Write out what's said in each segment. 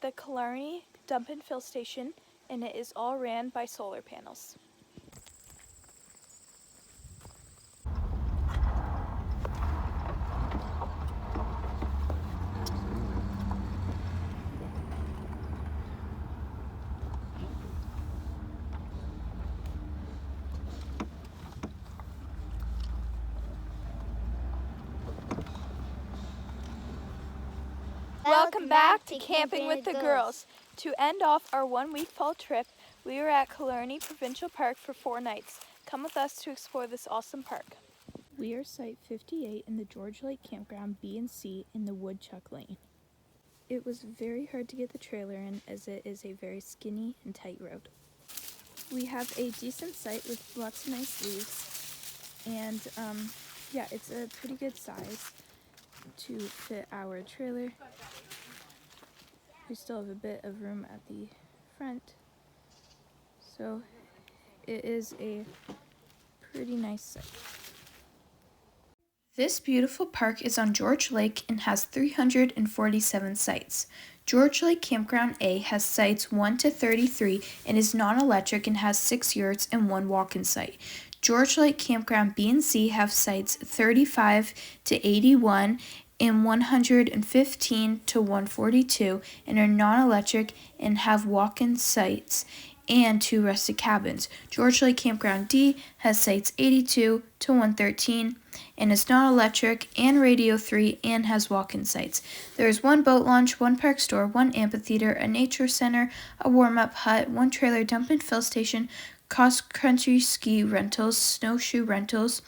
the Killarney dump and fill station, and it is all ran by solar panels. Welcome back to Camping with the Girls. To end off our 1-week fall trip, we were at Killarney Provincial Park for 4 nights. Come with us to explore this awesome park. We are Site 58 in the George Lake Campground B and C in the Woodchuck Lane. It was very hard to get the trailer in as it is a very skinny and tight road. We have a decent site with lots of nice leaves, and yeah, it's a pretty good size to fit our trailer. We still have a bit of room at the front, so it is a pretty nice site. This beautiful park is on George Lake and has 347 sites. George Lake Campground A has sites 1 to 33 and is non-electric and has 6 yurts and 1 walk-in site. George Lake Campground B and C have sites 35 to 81 and 115 to 142 and are non-electric and have walk-in sites and 2 rustic cabins. George Lake Campground D has sites 82 to 113 and is non-electric and radio 3 and has walk-in sites. There is 1 boat launch, 1 park store, 1 amphitheater, a nature center, a warm-up hut, 1 trailer dump and fill station, cross-country ski rentals, snowshoe rentals,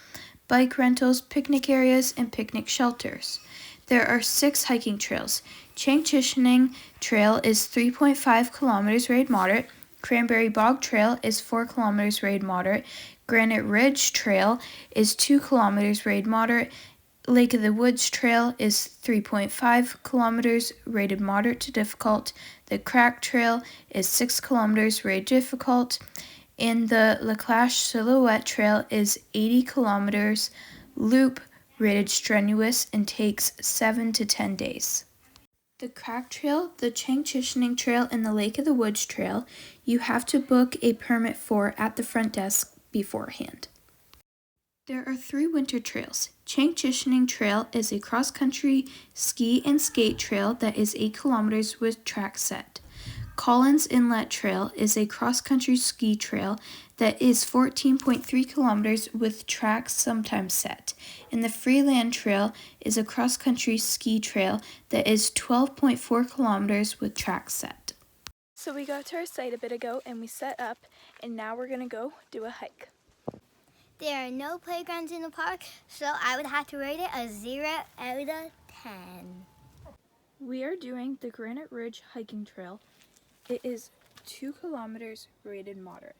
bike rentals, picnic areas, and picnic shelters. There are 6 hiking trails. Changchishening Trail is 3.5 kilometers rated moderate. Cranberry Bog Trail is 4 kilometers rated moderate. Granite Ridge Trail is 2 kilometers rated moderate. Lake of the Woods Trail is 3.5 kilometers rated moderate to difficult. The Crack Trail is 6 kilometers rated difficult. And the Laclash Silhouette Trail is 80 kilometers loop rated strenuous and takes 7 to 10 days. The Crack Trail, the Changchishening Trail, and the Lake of the Woods Trail, you have to book a permit for at the front desk beforehand. There are 3 winter trails. Changchishening Trail is a cross-country ski and skate trail that is 8 kilometers with track set. Collins Inlet Trail is a cross-country ski trail that is 14.3 kilometers with tracks sometimes set. And the Freeland Trail is a cross-country ski trail that is 12.4 kilometers with tracks set. So we got to our site a bit ago and we set up, and now we're going to go do a hike. There are no playgrounds in the park, so I would have to rate it a 0 out of 10. We are doing the Granite Ridge hiking trail. It is 2 kilometers rated moderate.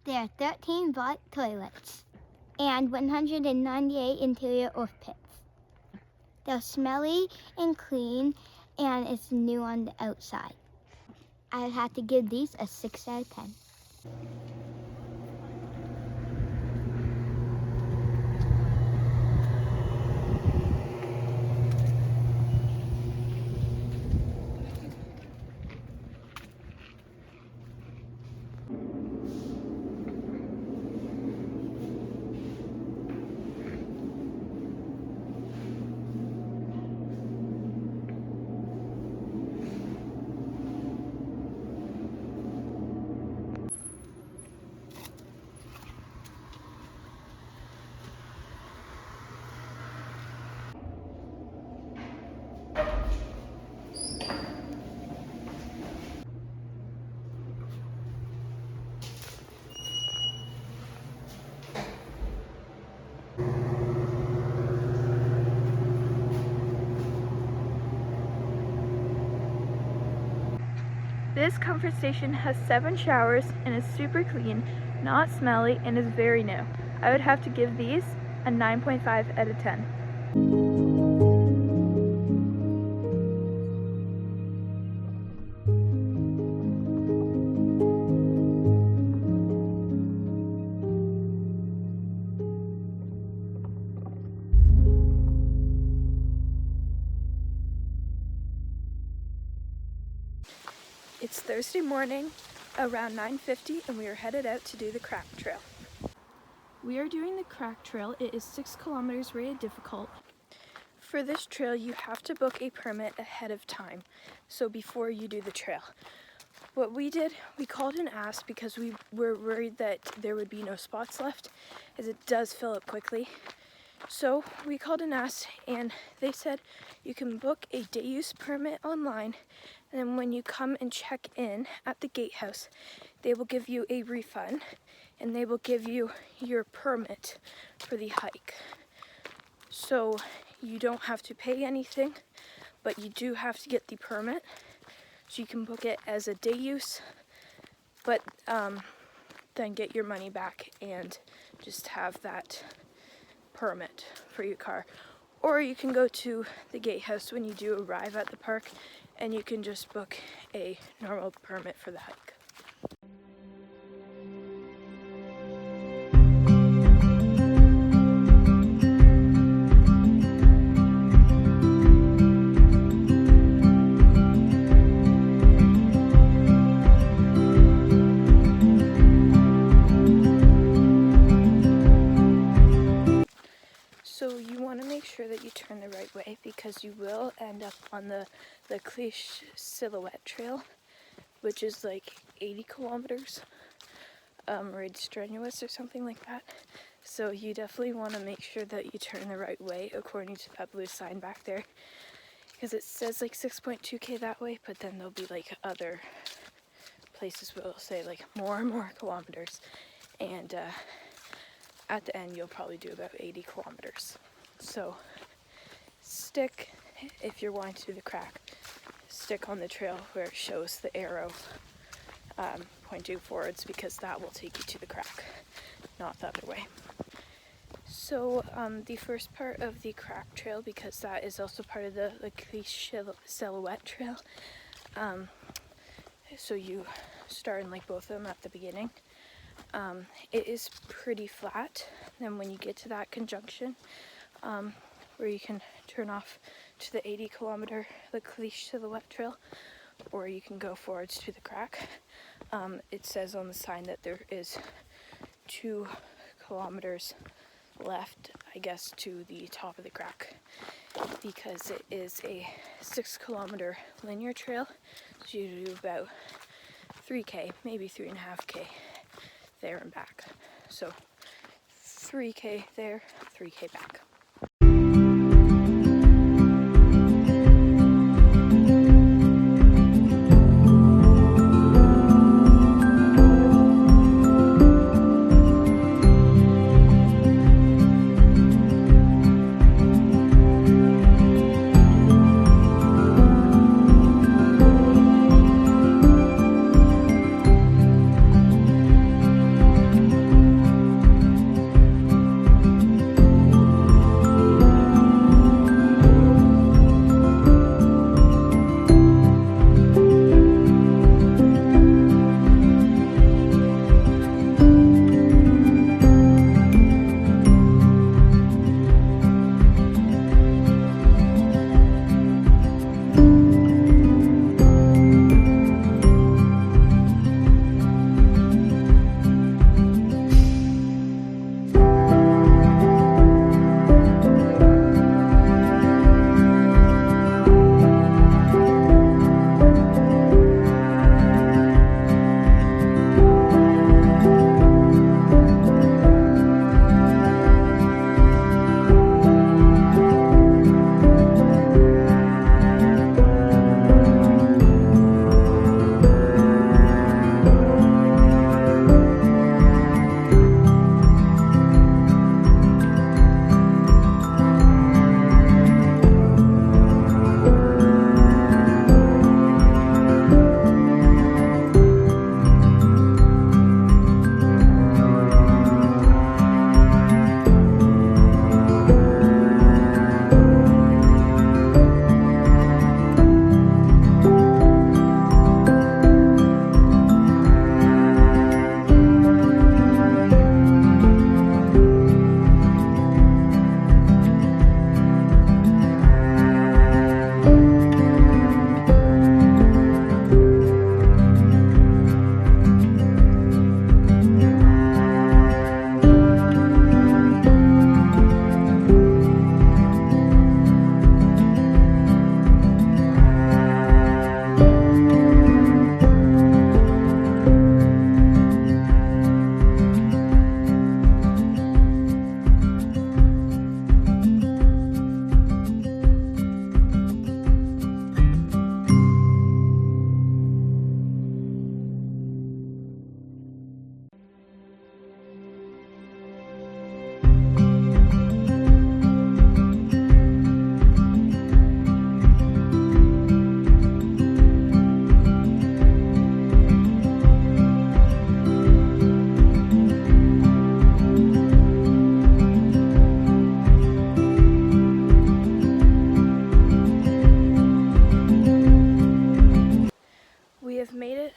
There are 13 black toilets and 198 interior earth pits. They're smelly and clean, and it's new on the outside. I would have to give these a 6 out of 10. This comfort station has 7 showers and is super clean, not smelly, and is very new. I would have to give these a 9.5 out of 10. It's Thursday morning, around 9:50, and we are headed out to do the crack trail. We are doing the crack trail. It is 6 kilometers rated difficult. For this trail, you have to book a permit ahead of time, so before you do the trail. What we did, we called and asked because we were worried that there would be no spots left, as it does fill up quickly. So we called and asked, and they said you can book a day use permit online, and then when you come and check in at the gatehouse, they will give you a refund, and they will give you your permit for the hike. So you don't have to pay anything, but you do have to get the permit, so you can book it as a day use, but then get your money back and just have that permit for your car. Or you can go to the gatehouse when you do arrive at the park, and you can just book a normal permit for the hike. So you want to make sure that you turn the right way, because you will end up on the Cliche Silhouette Trail, which is like 80 kilometers, or it's strenuous or something like that. So you definitely want to make sure that you turn the right way according to that blue sign back there, because it says like 6.2k that way, but then there'll be like other places where it'll say like more and more kilometers, and at the end you'll probably do about 80 kilometers. So stick, if you're wanting to do the crack, stick on the trail where it shows the arrow pointing forwards, because that will take you to the crack, not the other way. So the first part of the crack trail, because that is also part of the Cliche Silhouette Trail, so you start in like both of them at the beginning. It is pretty flat. Then when you get to that conjunction, where you can turn off to the 80 kilometer, the Cliche Silhouette Trail, or you can go forwards to the crack. It says on the sign that there is 2 kilometers left, I guess, to the top of the crack, because it is a 6-kilometer linear trail, so you do about 3k, maybe 3.5k there and back. So 3k there, 3k back.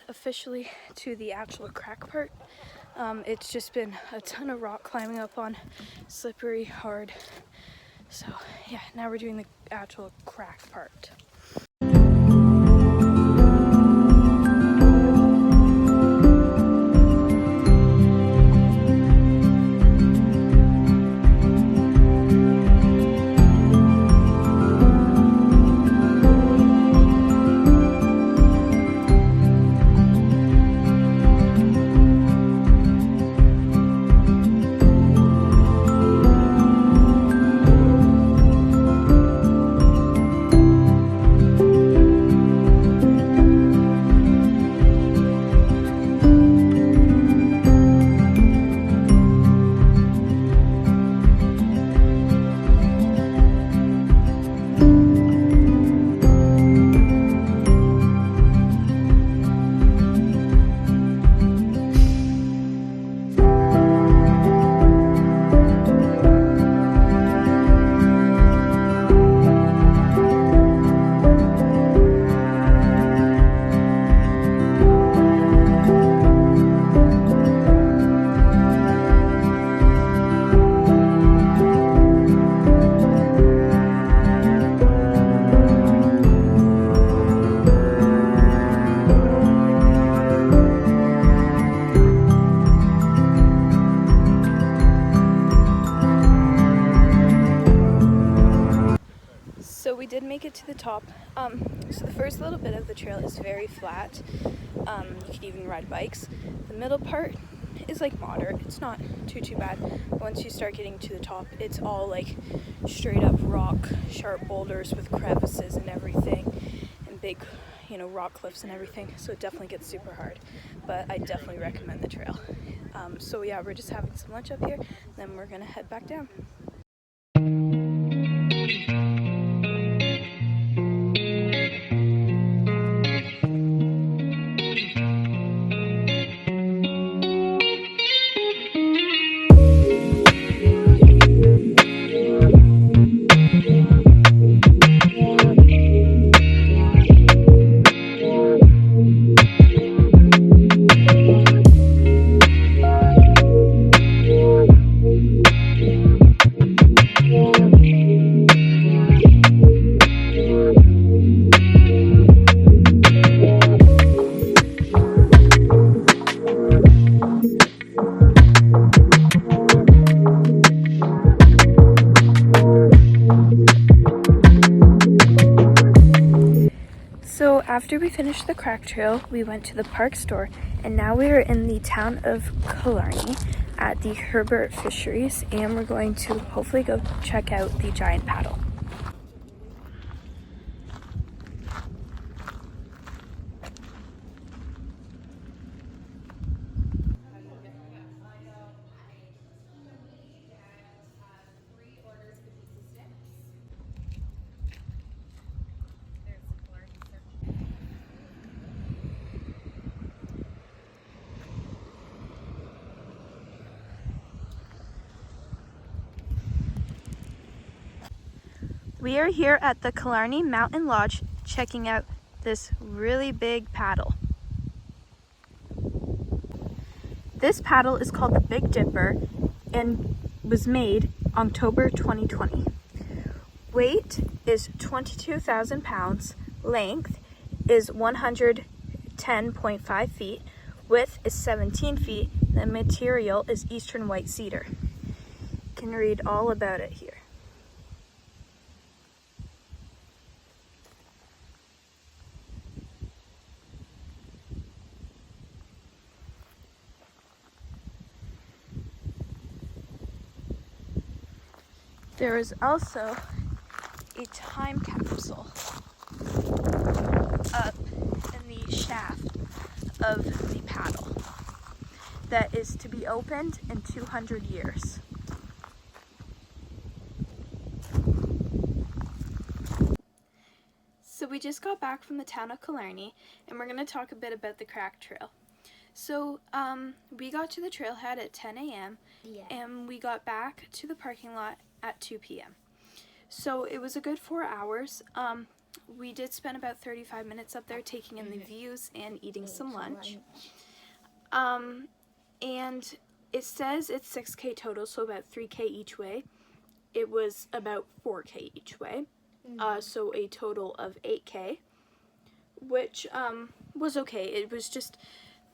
Officially to the actual crack part. It's just been a ton of rock climbing up on, slippery, hard. So yeah, now we're doing the actual crack part. top. So the first little bit of the trail is very flat. You could even ride bikes. The middle part is like moderate. It's not too bad. Once you start getting to the top, it's all like straight up rock, sharp boulders with crevices and everything, and big, rock cliffs and everything. So it definitely gets super hard. But I definitely recommend the trail. So yeah, we're just having some lunch up here, then we're gonna head back down. So after we finished the crack trail, we went to the park store, and now we are in the town of Killarney at the Herbert Fisheries, and we're going to hopefully go check out the giant paddle. We are here at the Killarney Mountain Lodge checking out this really big paddle. This paddle is called the Big Dipper and was made October 2020. Weight is 22,000 pounds, length is 110.5 feet, width is 17 feet, the material is eastern white cedar. You can read all about it here. There is also a time capsule up in the shaft of the paddle that is to be opened in 200 years. So we just got back from the town of Killarney, and we're going to talk a bit about the crack trail. So we got to the trailhead at 10 a.m. and we got back to the parking lot at 2 p.m. So it was a good 4 hours. We did spend about 35 minutes up there taking in the views and eating some lunch. And it says it's 6K total, so about 3K each way. It was about 4K each way, so a total of 8K, which was okay. It was just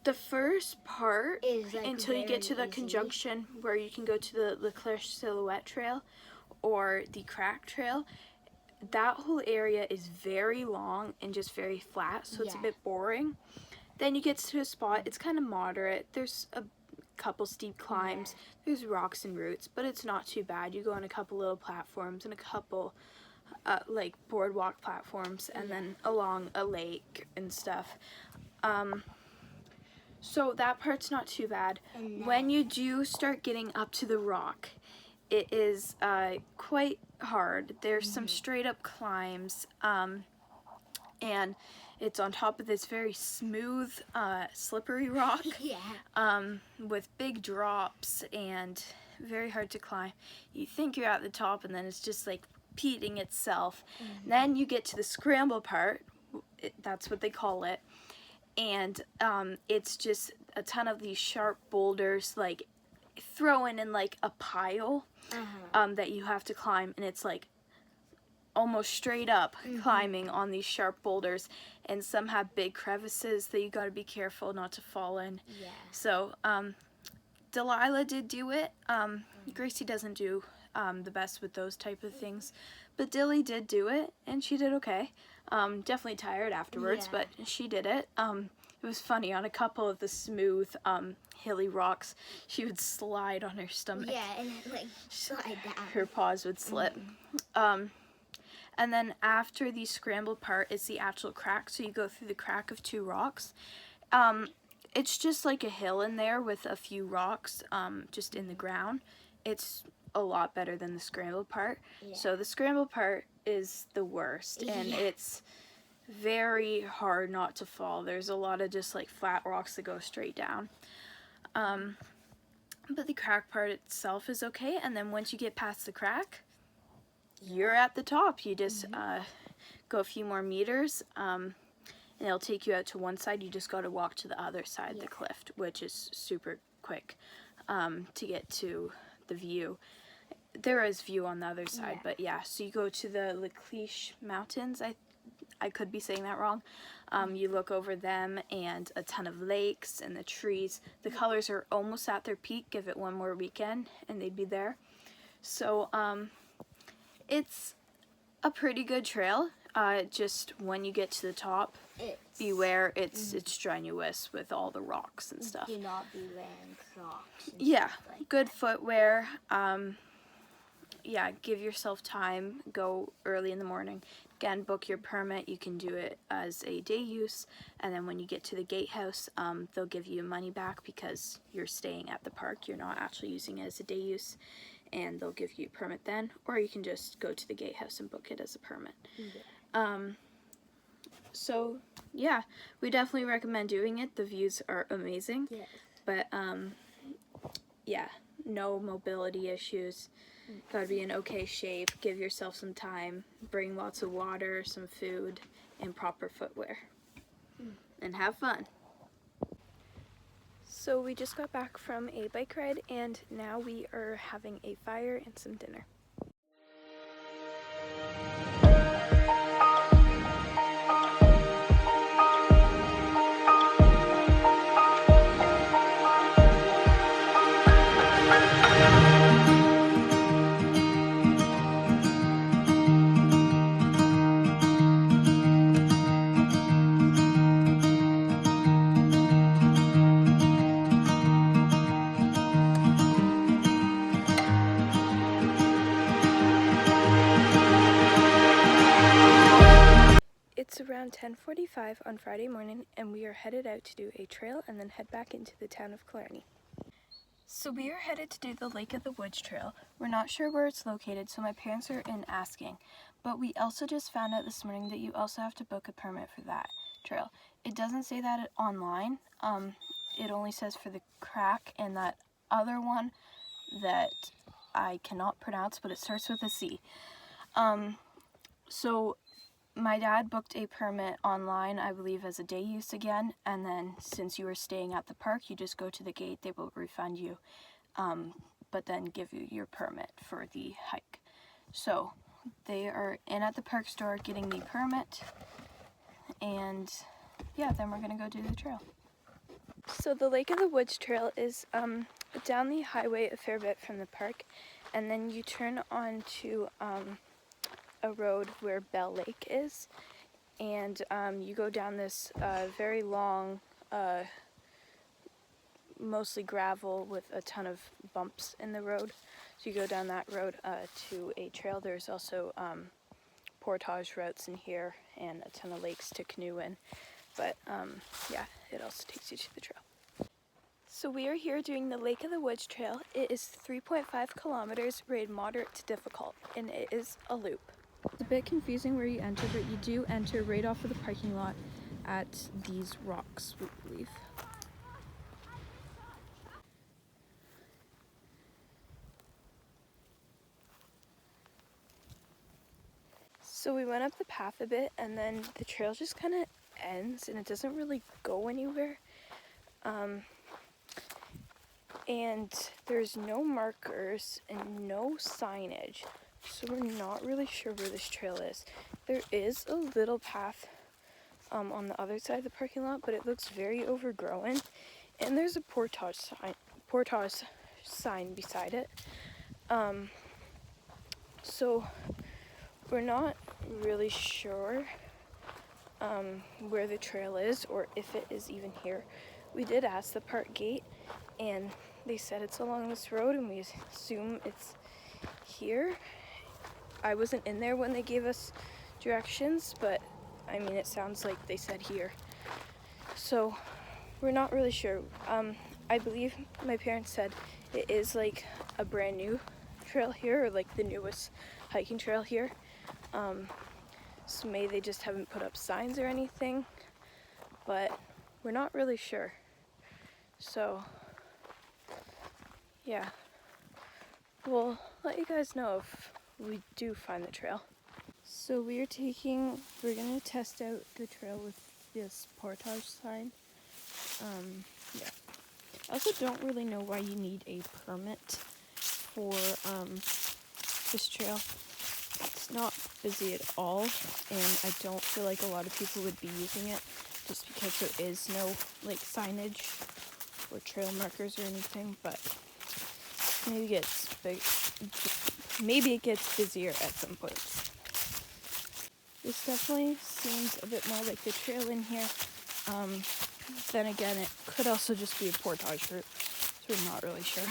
the first part is like until you get to the conjunction where you can go to the Leclerc Silhouette Trail or the Crack Trail. That whole area is very long and just very flat, so it's a bit boring. Then you get to a spot, it's kind of moderate. There's a couple steep climbs, there's rocks and roots, but it's not too bad. You go on a couple little platforms and a couple like boardwalk platforms, and then along a lake and stuff. So that part's not too bad. When you do start getting up to the rock, it is quite hard. There's some straight up climbs, and it's on top of this very smooth, slippery rock with big drops and very hard to climb. You think you're at the top, and then it's just like repeating itself. Then you get to the scramble part, that's what they call it. And it's just a ton of these sharp boulders, like thrown in like a pile that you have to climb, and it's like almost straight up climbing on these sharp boulders, and some have big crevices that you got to be careful not to fall in. So Delilah did do it. Gracie doesn't do the best with those type of things, but Dilly did do it, and she did okay. Definitely tired afterwards, Yeah. but she did it. It was funny, on a couple of the smooth, hilly rocks, she would slide on her stomach. Yeah, and like slide down. Her paws would slip. And then after the scrambled part is the actual crack, so you go through the crack of 2 rocks. It's just like a hill in there with a few rocks just in the ground. It's a lot better than the scrambled part. Yeah. So the scrambled part is the worst, and it's very hard not to fall. There's a lot of just like flat rocks that go straight down. But the crack part itself is okay, and then once you get past the crack, you're at the top. You just go a few more meters, and it'll take you out to one side. You just got to walk to the other side of the cliff, which is super quick to get to the view. There is view on the other side, but yeah, so you go to the Lecliche Mountains. I could be saying that wrong. You look over them and a ton of lakes and the trees. The colors are almost at their peak. Give it one more weekend and they'd be there. So it's a pretty good trail. Just when you get to the top, beware, it's strenuous with all the rocks and stuff. Do not be wearing Crocs. Yeah, good footwear. Yeah, give yourself time. Go early in the morning. Again, book your permit. You can do it as a day use, and then when you get to the gatehouse, they'll give you money back because you're staying at the park. You're not actually using it as a day use, and they'll give you a permit then, or you can just go to the gatehouse and book it as a permit. So yeah, we definitely recommend doing it. The views are amazing, but yeah, no mobility issues. Gotta be in okay shape, give yourself some time, bring lots of water, some food, and proper footwear. And have fun. So we just got back from a bike ride, and now we are having a fire and some dinner. It's around 10:45 on Friday morning, and we are headed out to do a trail and then head back into the town of Killarney. So we are headed to do the Lake of the Woods trail. We're not sure where it's located, so my parents are in asking. But we also just found out this morning that you also have to book a permit for that trail. It doesn't say that online. It only says for the crack and that other one that I cannot pronounce, but it starts with a C. So my dad booked a permit online, I believe, as a day use again, and then since you were staying at the park, you just go to the gate, they will refund you, but then give you your permit for the hike. So they are in at the park store getting the permit, and yeah, then we're gonna go do the trail. So the Lake of the Woods trail is down the highway a fair bit from the park, and then you turn onto a road where Bell Lake is, and you go down this very long, mostly gravel with a ton of bumps in the road. So you go down that road to a trail. There's also portage routes in here and a ton of lakes to canoe in, but yeah, it also takes you to the trail. So we are here doing the Lake of the Woods trail. It is 3.5 kilometers, rated moderate to difficult, and it is a loop. It's a bit confusing where you enter, but you do enter right off of the parking lot at these rocks, we believe. So we went up the path a bit, and then the trail just kind of ends, and it doesn't really go anywhere. And there's no markers and no signage, so we're not really sure where this trail is. There is a little path on the other side of the parking lot, but it looks very overgrown, and there's a portage sign beside it. So we're not really sure where the trail is, or if it is even here. We did ask the park gate, and they said it's along this road, and we assume it's here. I wasn't in there when they gave us directions, but I mean, it sounds like they said here. So we're not really sure. I believe my parents said it is like a brand new trail here, or like the newest hiking trail here. So maybe they just haven't put up signs or anything, but we're not really sure. So yeah, we'll let you guys know if we do find the trail. So we're gonna test out the trail with this portage sign. Yeah. I also don't really know why you need a permit for this trail. It's not busy at all, and I don't feel like a lot of people would be using it just because there is no like signage or trail markers or anything, but maybe it gets busier at some points. This definitely seems a bit more like the trail in here. Then again, it could also just be a portage route, so we're not really sure.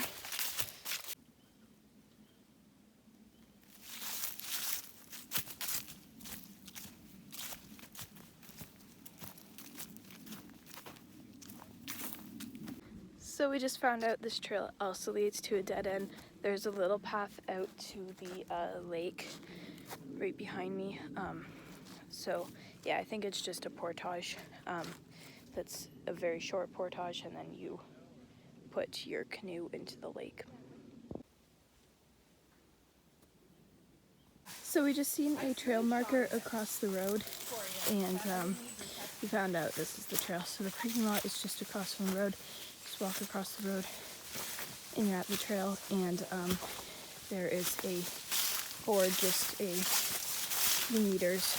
So we just found out this trail also leads to a dead end. There's a little path out to the lake right behind me. So yeah, I think it's just a portage. That's a very short portage, and then you put your canoe into the lake. So we just seen a trail marker across the road, and we found out this is the trail. So the parking lot is just across from the road. Just walk across the road and you're at the trail, and there is a board just a few meters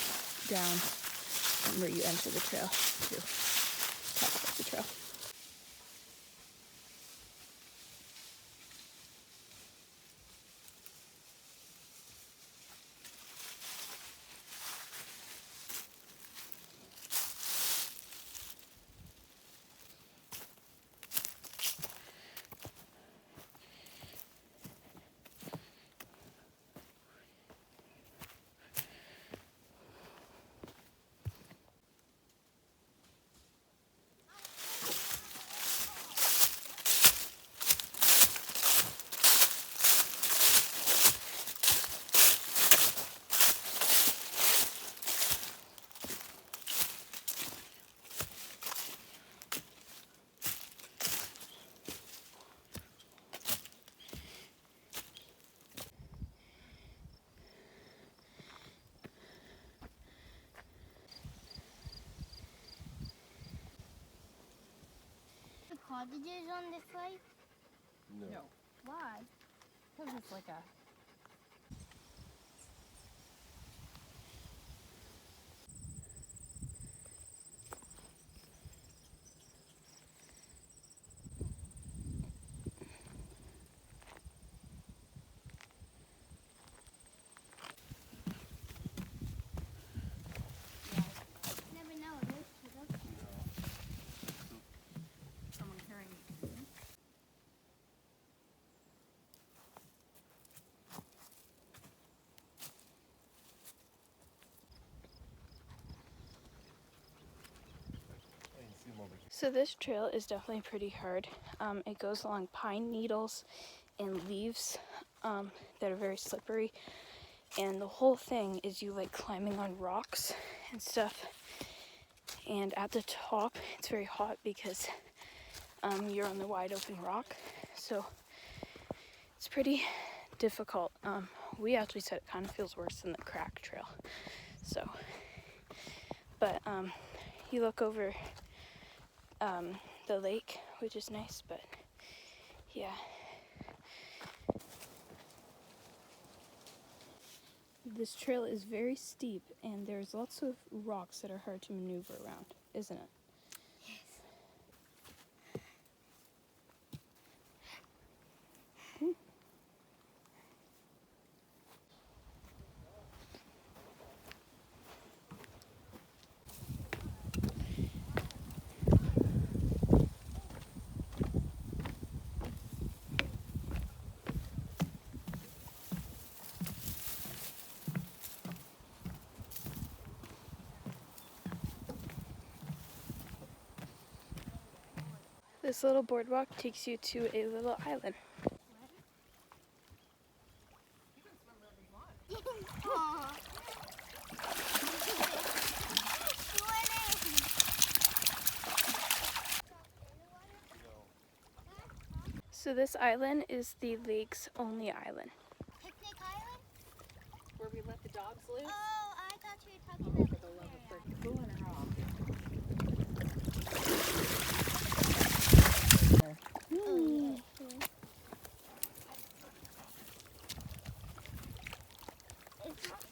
down from where you enter the trail to top of the trail. Cottages on this way? No. Why? Because it's like a... Never know. There's two. Someone carrying a canoe. So this trail is definitely pretty hard. It goes along pine needles and leaves that are very slippery, and the whole thing is you like climbing on rocks and stuff. And at the top, it's very hot because you're on the wide open rock, so it's pretty difficult. We actually said it kind of feels worse than the crack trail. So, but you look over the lake, which is nice, but yeah. This trail is very steep, and there's lots of rocks that are hard to maneuver around, isn't it? This little boardwalk takes you to a little island. So this island is the lake's only island. Picnic Island? Where we let the dogs loose. Oh, I thought you were talking about For the love of frick, go on her off.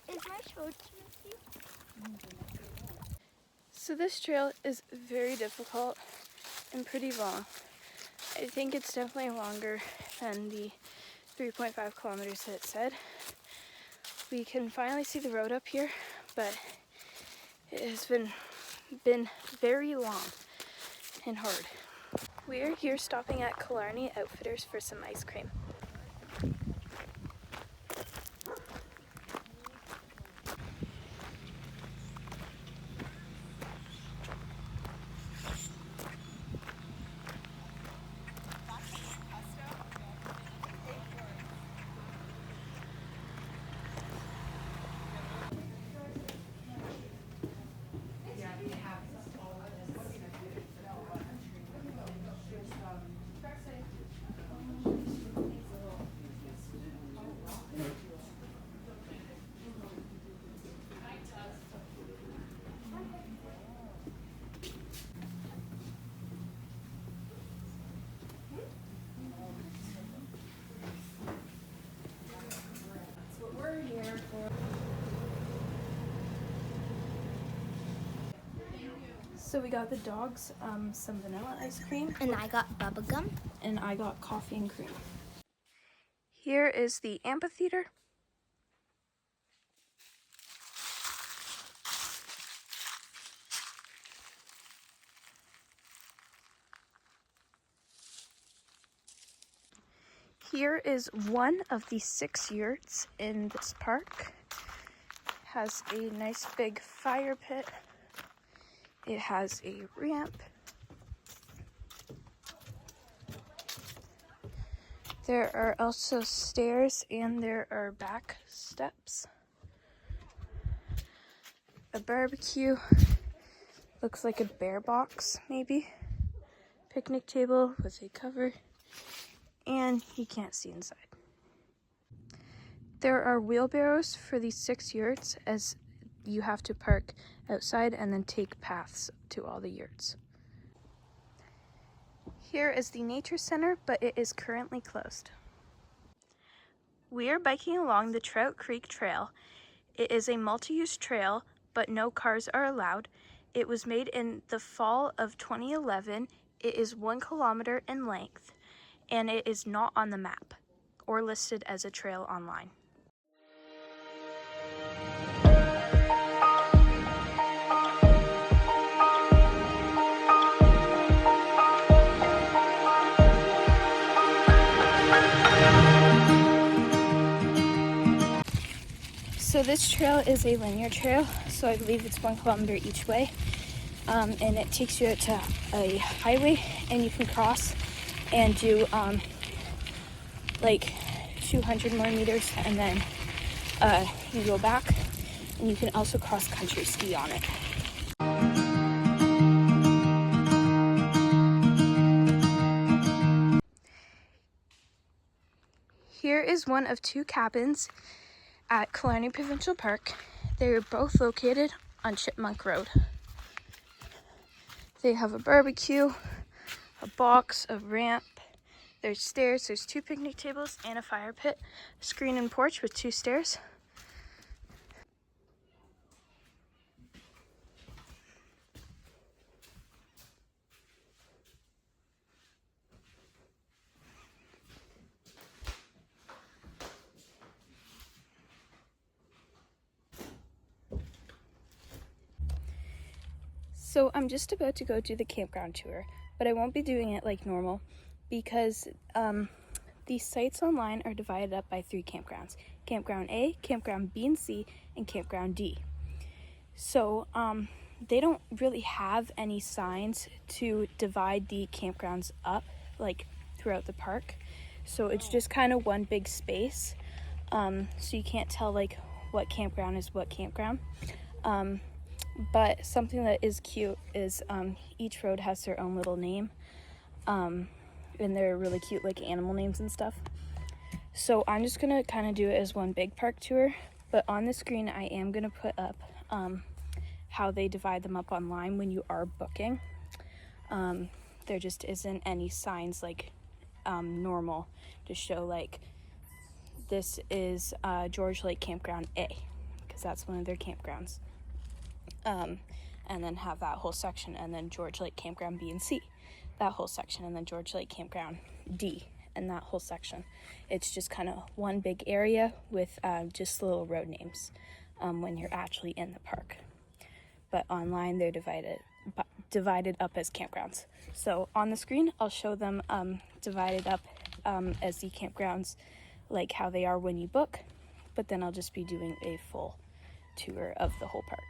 Is my shorts with you? So this trail is very difficult and pretty long. I think it's definitely longer than the 3.5 kilometers that it said. We can finally see the road up here, but it has been very long and hard. We are here stopping at Killarney Outfitters for some ice cream. So we got the dogs some vanilla ice cream. And I got bubblegum. And I got coffee and cream. Here is the amphitheater. Here is one of the 6 yurts in this park. Has a nice big fire pit. It has a ramp. There are also stairs and there are back steps. A barbecue. Looks like a bear box, maybe. Picnic table with a cover. And you can't see inside. There are wheelbarrows for these 6 yurts, as you have to park outside and then take paths to all the yurts. Here is the nature center, but it is currently closed. We are biking along the Trout Creek Trail. It is a multi-use trail, but no cars are allowed. It was made in the fall of 2011. It is 1 kilometer in length, and it is not on the map or listed as a trail online. So this trail is a linear trail, so I believe it's 1 kilometer each way, and it takes you out to a highway, and you can cross and do like 200 more meters, and then you go back, and you can also cross country ski on it. Here is one of 2 cabins at Killarney Provincial Park. They are both located on Chipmunk Road. They have a barbecue, a box, a ramp, there's stairs, there's 2 picnic tables and a fire pit, a screen and porch with 2 stairs. So I'm just about to go do the campground tour, but I won't be doing it like normal because these sites online are divided up by 3 campgrounds. Campground A, Campground B and C, and Campground D. So they don't really have any signs to divide the campgrounds up like throughout the park, so it's just kind of one big space, so you can't tell like what campground is what campground. But something that is cute is each road has their own little name, and they're really cute, like animal names and stuff. So I'm just gonna kind of do it as one big park tour, but on the screen I am gonna put up how they divide them up online when you are booking. There just isn't any signs like normal to show like this is George Lake Campground A, because that's one of their campgrounds. And then have that whole section, and then George Lake Campground B and C, that whole section, and then George Lake Campground D, and that whole section. It's just kind of one big area with just little road names when you're actually in the park. But online they're divided up as campgrounds. So on the screen I'll show them divided up as the campgrounds, like how they are when you book, but then I'll just be doing a full tour of the whole park.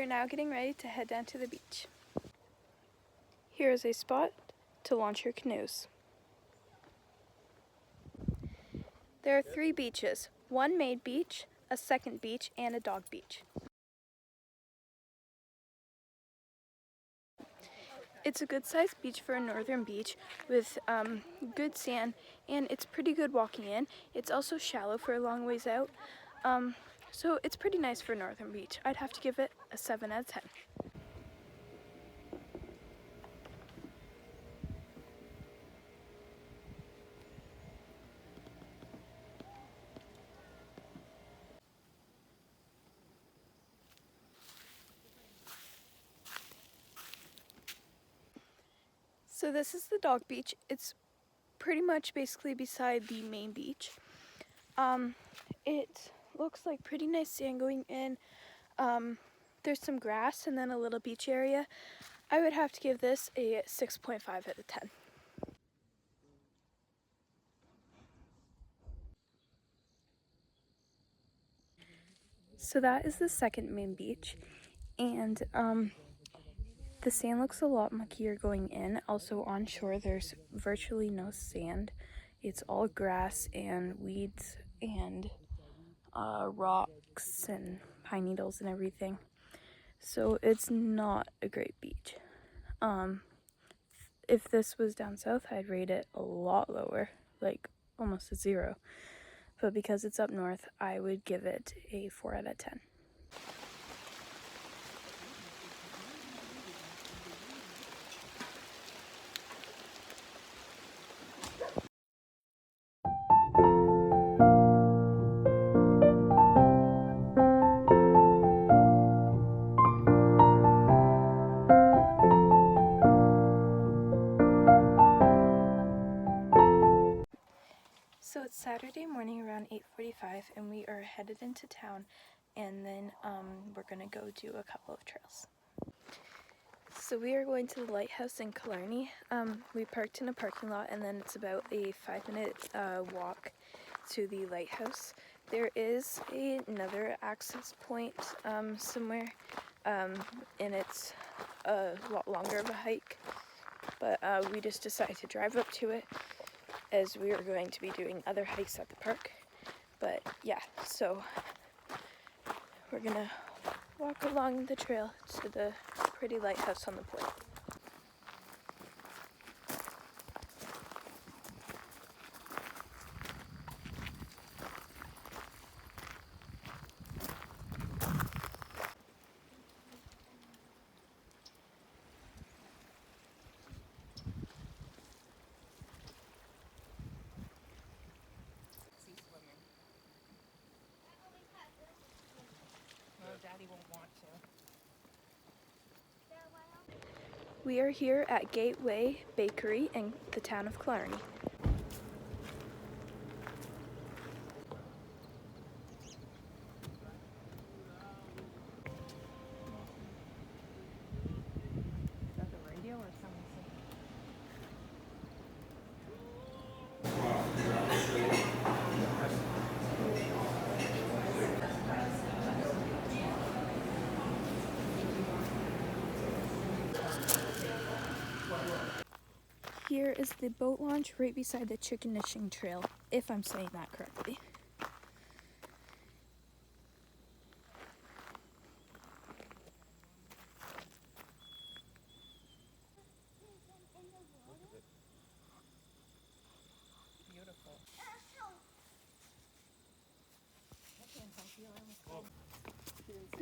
Now getting ready to head down to the beach. Here is a spot to launch your canoes. There are 3 beaches, one maid beach, a second beach, and a dog beach. It's a good sized beach for a northern beach with good sand, and it's pretty good walking in. It's also shallow for a long ways out. So it's pretty nice for a northern beach. I'd have to give it a 7 out of 10. So this is the dog beach. It's pretty much basically beside the main beach. It looks like pretty nice sand going in. There's some grass and then a little beach area. I would have to give this a 6.5 out of 10. So that is the second main beach, and the sand looks a lot muckier going in. Also on shore there's virtually no sand. It's all grass and weeds and rocks and pine needles and everything. So it's not a great beach. If this was down south, I'd rate it a lot lower, like almost a 0. But because it's up north, I would give it a 4 out of 10. So it's Saturday morning around 8:45 and we are headed into town, and then we're gonna go do a couple of trails. So we are going to the lighthouse in Killarney. We parked in a parking lot, and then it's about a 5-minute walk to the lighthouse. There is another access point somewhere, and it's a lot longer of a hike, but we just decided to drive up to it as we are going to be doing other hikes at the park. But yeah, so we're gonna walk along the trail to the pretty lighthouse on the point. No, Daddy won't want to. We are here at Gateway Bakery in the town of Killarney. Is that the radio or someone saying? Here is the boat launch right beside the Chickenishing Trail, if I'm saying that correctly. Beautiful.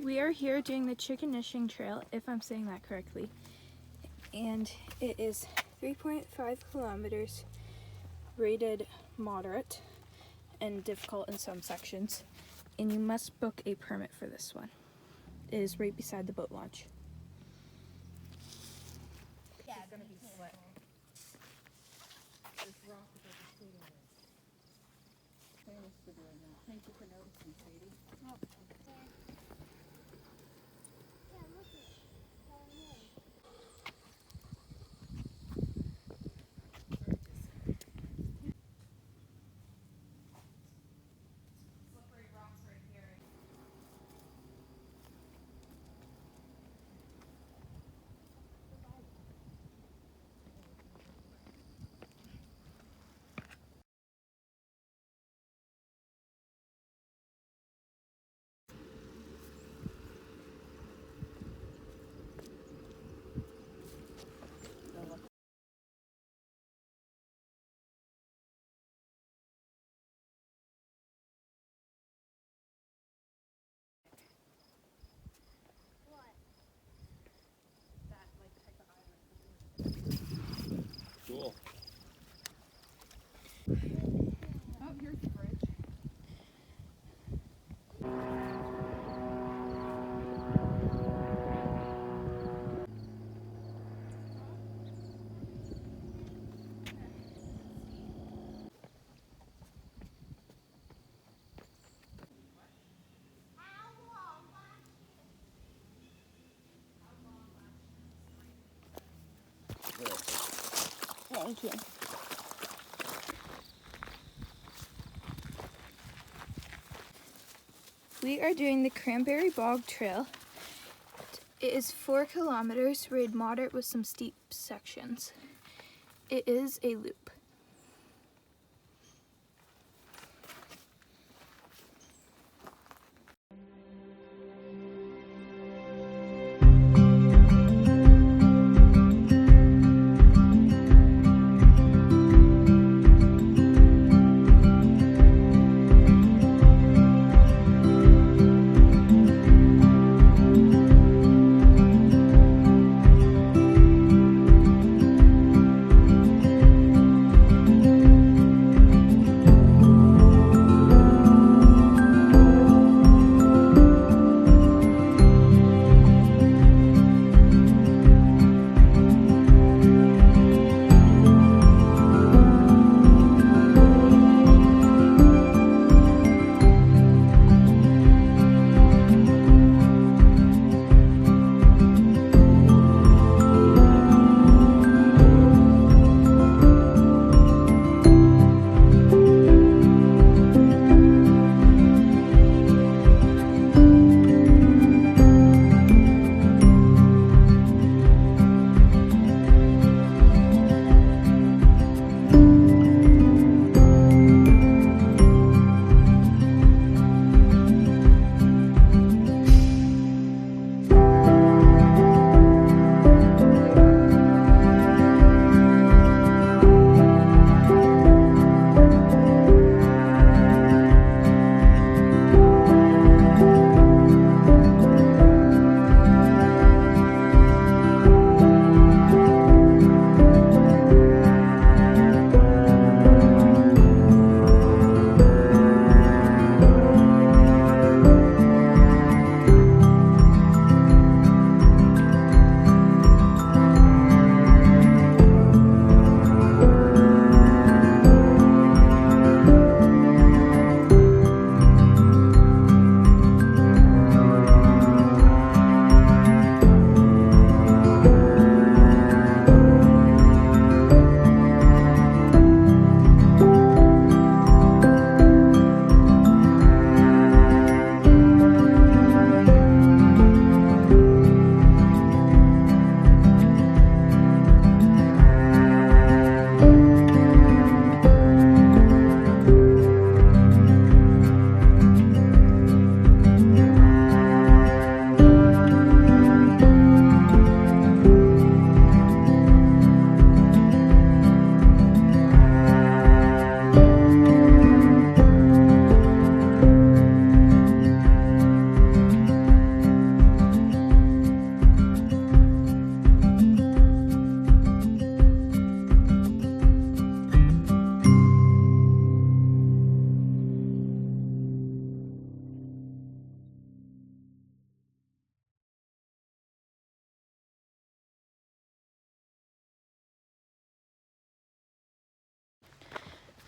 We are here doing the Chickenishing Trail, if I'm saying that correctly, and it is 3.5 kilometers, rated moderate and difficult in some sections, and you must book a permit for this one. It is right beside the boat launch. It's gonna be slick. This rock is like a skating rink. Thanks for doing that. Thank you for noticing, Sadie. Thank you. We are doing the Cranberry Bog Trail. It is 4 kilometers, rated moderate with some steep sections. It is a loop.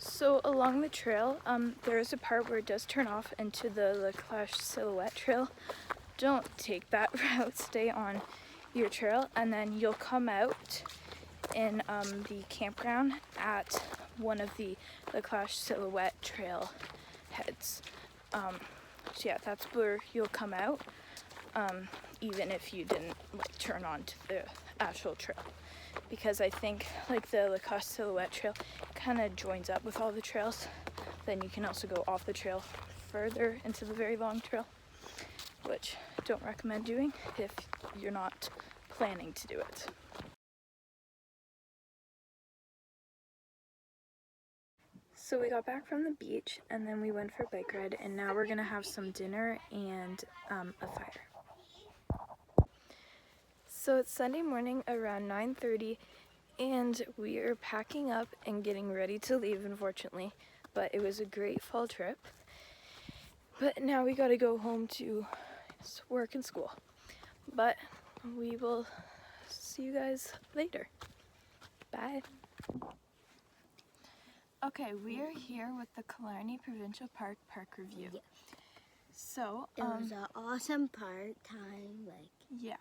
So along the trail, there is a part where it does turn off into the La Cloche Silhouette Trail. Don't take that route, stay on your trail, and then you'll come out in the campground at one of the La Cloche Silhouette Trail heads. So yeah, that's where you'll come out, even if you didn't like turn on to the actual trail. Because I think like the La Cloche Silhouette Trail kind of joins up with all the trails. Then you can also go off the trail further into the very long trail, which I don't recommend doing if you're not planning to do it. So we got back from the beach and then we went for a bike ride, and now we're gonna have some dinner and a fire. So it's Sunday morning around 9:30 and we are packing up and getting ready to leave, unfortunately, but it was a great fall trip. But now we gotta go home to work and school. But we will see you guys later. Bye. Okay, we are here with the Killarney Provincial Park review. Yeah. So, It was an awesome part time, yeah.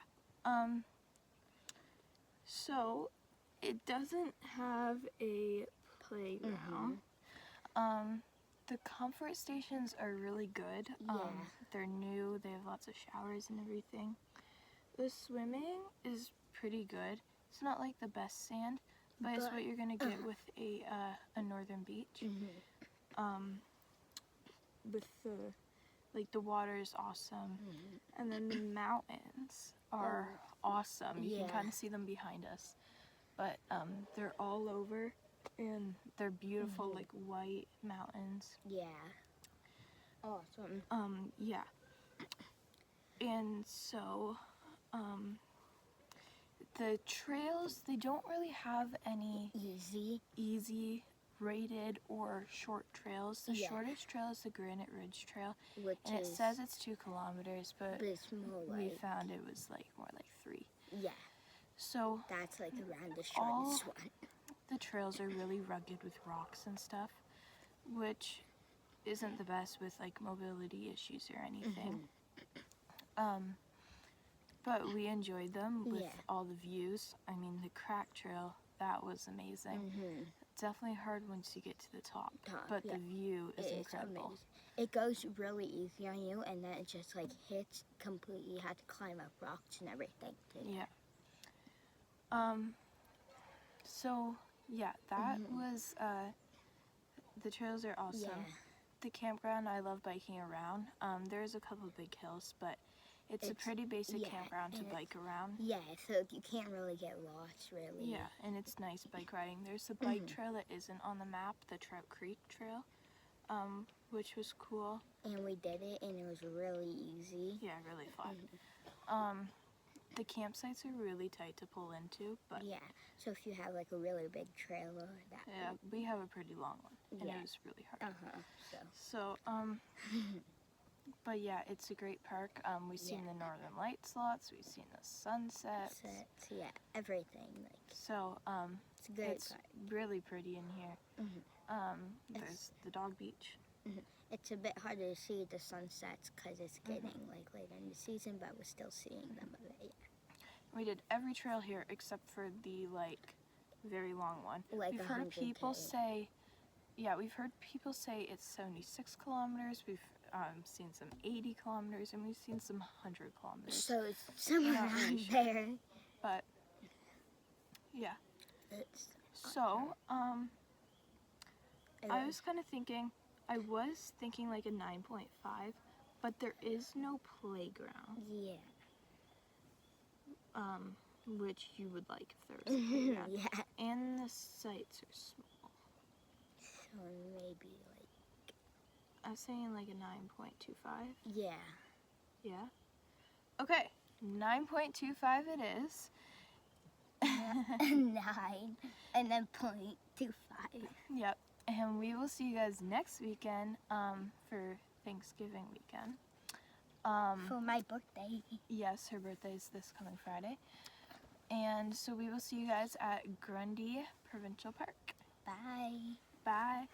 So It doesn't have a playground. The comfort stations are really good. Yeah. They're new, they have lots of showers and everything. The swimming is pretty good. It's not like the best sand, but it's what you're gonna get with a northern beach. With the water is awesome, and then the mountains are awesome. You can Yeah. kind of see them behind us, but they're all over, and they're beautiful, like white mountains. Yeah. Awesome. Yeah. And so, the trails, they don't really have any easy rated or short trails. The Yeah. shortest trail is the Granite Ridge Trail, Which and it is, says it's 2 kilometers, but it's more we like, found it was like more like 3. yeah, So that's like around the all shortest one. the trails are really rugged with rocks and stuff, which isn't the best with like mobility issues or anything. But we enjoyed them with Yeah. all the views. I mean, the crack trail, that was amazing. Definitely hard once you get to the top, but yeah. the view is It's incredible. amazing. It goes really easy on you, and then it just like hits completely. You have to climb up rocks and everything too. Yeah. So yeah, that was the trails are awesome. Yeah. The campground, I love biking around. There's a couple of big hills, but it's a pretty basic campground to bike around. Yeah, so you can't really get lost, really. Yeah, and it's nice bike riding. There's a bike trail that isn't on the map, the Trout Creek Trail, which was cool. And we did it, and it was really easy. Yeah, really fun. The campsites are really tight to pull into, but Yeah, so if you have like a really big trailer, that yeah, we have a pretty long one, and Yeah. it was really hard. So So, but yeah, it's a great park. We've seen the Northern Lights lots. We've seen the sunsets. sets, yeah, everything. Like So, it's a great it's park. really pretty in here. There's the dog beach. It's a bit harder to see the sunsets because it's getting like later in the season, but we're still seeing them. We did every trail here except for the like very long one. Like We've heard 100K. people say, we've heard people say it's 76 kilometers. We've seen some 80 kilometers, and we've seen some 100 kilometers. So it's somewhere Not really around sure. there. But yeah. It's So I was kind of thinking, I was thinking like a 9.5, but there is no playground, yeah, which you would like if there was a playground. yeah. And the sites are small. So maybe like I was saying like a 9.25. yeah. Yeah. Okay, 9.25 it is. 9 and then 0.25. Yep. And we will see you guys next weekend for Thanksgiving weekend. For my birthday. Yes, her birthday is this coming Friday. And so we will see you guys at Grundy Provincial Park. Bye. Bye.